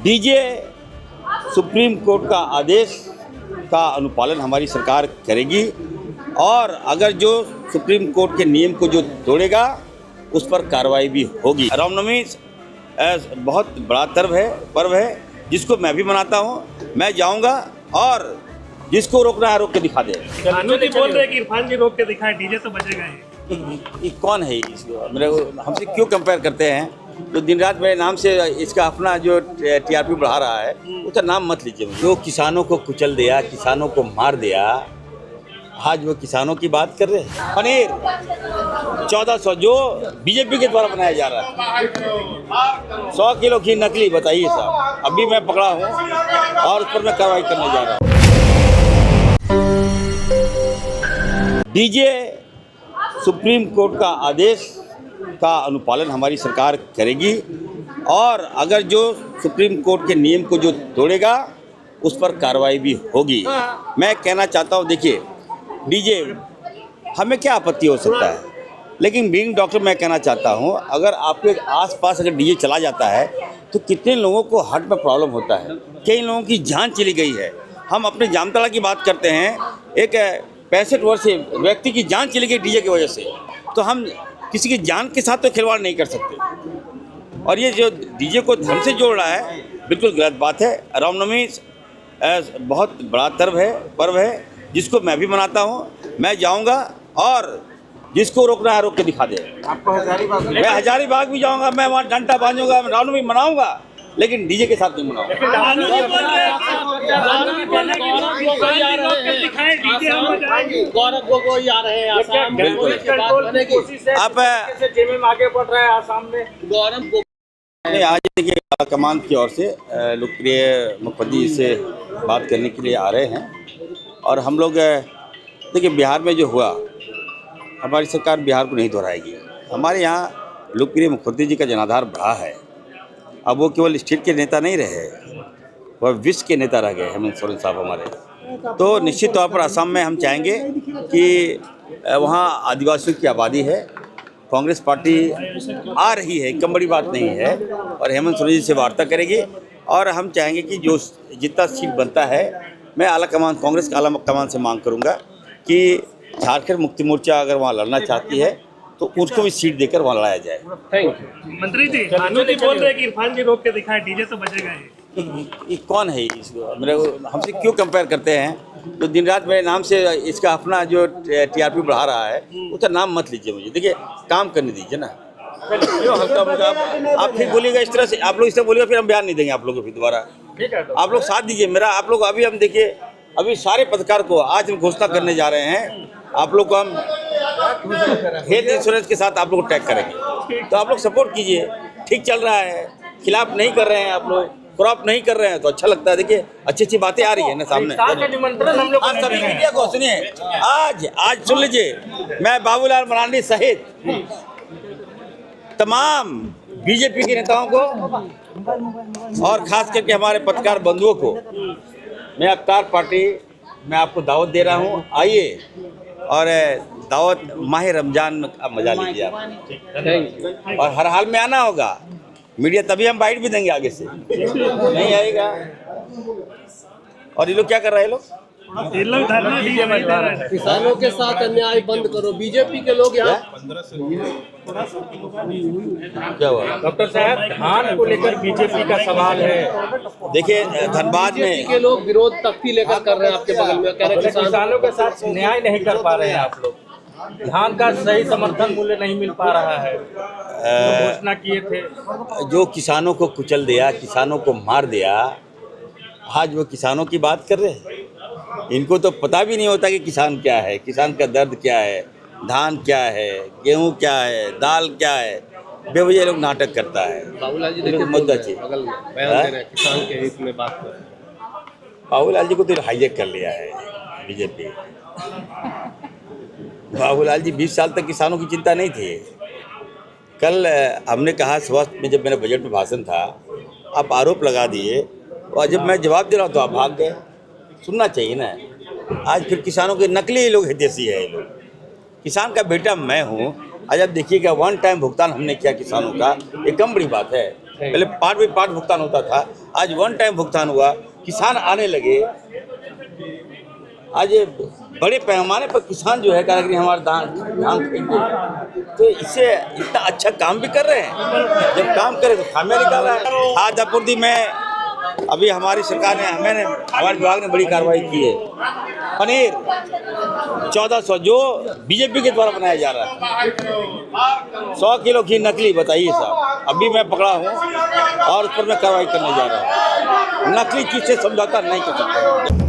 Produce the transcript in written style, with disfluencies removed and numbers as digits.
DJ supreme court का आदेश का अनुपालन हमारी सरकार करेगी और अगर जो सुप्रीम कोर्ट के नियम को जो तोड़ेगा उस पर कार्रवाई भी होगी। रामनवमी बहुत बड़ा पर्व है जिसको मैं भी मनाता हूँ। मैं जाऊँगा और जिसको रोकना है रोक के दिखा दे। कानूनी बोल रहे हैं कि इरफान जी रोक के दिखाएं, डीजे तो बजेगा ये कौन है मेरे हमसे क्यों कंपेयर करते हैं? जो दिन रात मेरे नाम से इसका अपना जो टीआरपी बढ़ा रहा है उसका नाम मत लीजिए। जो किसानों को कुचल दिया, किसानों को मार दिया, आज वो किसानों की बात कर रहे हैं। पनीर 1400 जो बीजेपी के द्वारा बनाया जा रहा है, 100 किलो घी नकली, बताइए साहब। अभी मैं पकड़ा हूँ और उस पर मैं कार्रवाई करने जा रहा हूँ। डीजे सुप्रीम कोर्ट का आदेश का अनुपालन हमारी सरकार करेगी और अगर जो सुप्रीम कोर्ट के नियम को जो तोड़ेगा उस पर कार्रवाई भी होगी। मैं कहना चाहता हूँ, देखिए डीजे हमें क्या आपत्ति हो सकता है, लेकिन बीइंग डॉक्टर मैं कहना चाहता हूँ अगर आपके आसपास अगर डीजे चला जाता है तो कितने लोगों को हार्ट में प्रॉब्लम होता है, कई लोगों की जान चली गई है। हम अपने जामताड़ा की बात करते हैं, एक 65 वर्षीय व्यक्ति की जान चली गई डीजे की वजह से। तो हम किसी की जान के साथ तो खिलवाड़ नहीं कर सकते और ये जो डीजे को धर्म से जोड़ रहा है बिल्कुल गलत बात है। रामनवमी बहुत बड़ा पर्व है जिसको मैं भी मनाता हूँ। मैं जाऊँगा और जिसको रोकना है रोक के दिखा दे। मैं हजारीबाग भी जाऊँगा, मैं वहाँ डंडा बांधूंगा, रामनवमी मनाऊँगा, लेकिन डीजे के साथ नहीं मनाऊंगा। गौरव गोगोई आ रहे हैं आसाम में, आप आगे बढ़ रहा है आसाम में। गौरव गोगोई आज देखिए कमान की ओर से लोकप्रिय मुख्यमंत्री से बात करने के लिए आ रहे हैं और हम लोग देखिए बिहार में जो हुआ, हमारी सरकार बिहार को नहीं दोहराएगी। हमारे यहाँ लोकप्रिय मुख्यमंत्री जी का जनाधार बढ़ा है। अब वो केवल स्टेट के नेता नहीं रहे, वह विश्व के नेता रह गए हेमंत सोरेन साहब हमारे। तो निश्चित तौर पर असम में हम चाहेंगे कि वहाँ आदिवासियों की आबादी है, कांग्रेस पार्टी आ रही है, कम बड़ी बात नहीं है, और हेमंत सोरेन जी से वार्ता करेगी और हम चाहेंगे कि जो जितना सीट बनता है, मैं आला कमान कांग्रेस आला कमान से मांग करूँगा कि झारखंड मुक्ति मोर्चा अगर वहाँ लड़ना चाहती है तो उसको भी सीट देकर वहाँ लड़ाया जाए। मंत्री जी कानूनी बोल रहे हैं कि इरफान जी रोक के दिखाएं, डीजे तो बजेगा ये कौन है मेरे हमसे क्यों कंपेयर करते हैं? जो दिन रात मेरे नाम से इसका अपना जो टीआरपी बढ़ा रहा है उसका नाम मत लीजिए। मुझे देखिए काम करने दीजिए ना, क्यों हल्का मुझे आप फिर बोलिएगा इस तरह से, आप लोग इस तरह बोलिएगा फिर हम बयान नहीं देंगे आप लोगों को फिर दोबारा। आप लोग साथ दीजिए मेरा। आप लोग अभी हम देखिए अभी सारे पत्रकार को आज हम घोषणा करने जा रहे हैं, आप लोग को हम हेल्थ इंश्योरेंस के साथ आप लोग को टैग करेंगे, तो आप लोग सपोर्ट कीजिए। ठीक चल रहा है, खिलाफ नहीं कर रहे हैं आप लोग, क्रॉप नहीं कर रहे हैं तो अच्छा लगता है। देखिए अच्छी अच्छी बातें आ रही है ना सामने। आज सभी मीडिया को सुनिए, आज सुन लीजिए, मैं बाबूलाल मरांडी सहित तमाम बीजेपी के नेताओं को और खास करके हमारे पत्रकार बंधुओं को मैं अफ्तार पार्टी में आपको दावत दे रहा हूँ। आइए और दावत माह रमजान का मजा लीजिए आप, और हर हाल में आना होगा। मीडिया तभी हम बाइट भी देंगे, आगे से नहीं आएगा। और ये लोग क्या कर रहे हैं? ये लोग धरना डीजे बजा रहे हैं। किसानों के साथ अन्याय बंद करो। बीजेपी के लोग यहाँ क्या हुआ डॉक्टर साहब, धान को लेकर बीजेपी का सवाल है। देखिए धनबाद बीजेपी में के लोग विरोध तख्ती लेकर कर रहे हैं आपके बगल में, कह रहे हैं किसानों के साथ न्याय नहीं कर पा रहे हैं आप लोग, धान का सही समर्थन मूल्य नहीं मिल पा रहा है, घोषणा किए थे। जो किसानों को कुचल दिया, किसानों को मार दिया, आज वो किसानों की बात कर रहे हैं। इनको तो पता भी नहीं होता कि किसान क्या है, किसान का दर्द क्या है, धान क्या है, गेहूं क्या है, दाल क्या है। बेवजह लोग नाटक करता है। बाबूलाल जी देखिए मुद्दा चाहिए, बगल में बयान दे रहे हैं, किसान के हित में बात कर रहे हैं। बाबूलाल जी को तो हाईजैक कर लिया है बीजेपी। बाबूलाल जी 20 साल तक किसानों की चिंता नहीं थी। कल हमने कहा स्वास्थ्य में, जब मेरा बजट में भाषण था, आप आरोप लगा दिए और जब मैं जवाब दे रहा हूँ तो आप भाग गए। सुनना चाहिए ना। आज फिर किसानों के नकली लोग हितैषी है। ये लोग, किसान का बेटा मैं हूँ। आज आप देखिएगा, वन टाइम भुगतान हमने किया किसानों का, ये कम बड़ी बात है। पहले पार्ट बाई पार्ट भुगतान होता था, आज वन टाइम भुगतान हुआ, किसान आने लगे। आज ये बड़े पैमाने पर किसान जो है कारीगरी हमारा धान खरीदे, तो इससे इतना अच्छा काम भी कर रहे हैं। जब काम करे तो खामियां निकाल रहा है। खाद्य आपूर्ति में अभी हमारी सरकार ने हमारे विभाग ने बड़ी कार्रवाई की है। पनीर 1400 जो बीजेपी के द्वारा बनाया जा रहा है, 100 किलो की नकली, बताइए साहब। अभी मैं पकड़ा हूँ और उस पर मैं कार्रवाई करने जा रहा हूँ। नकली चीज से समझौता नहीं कर सकता।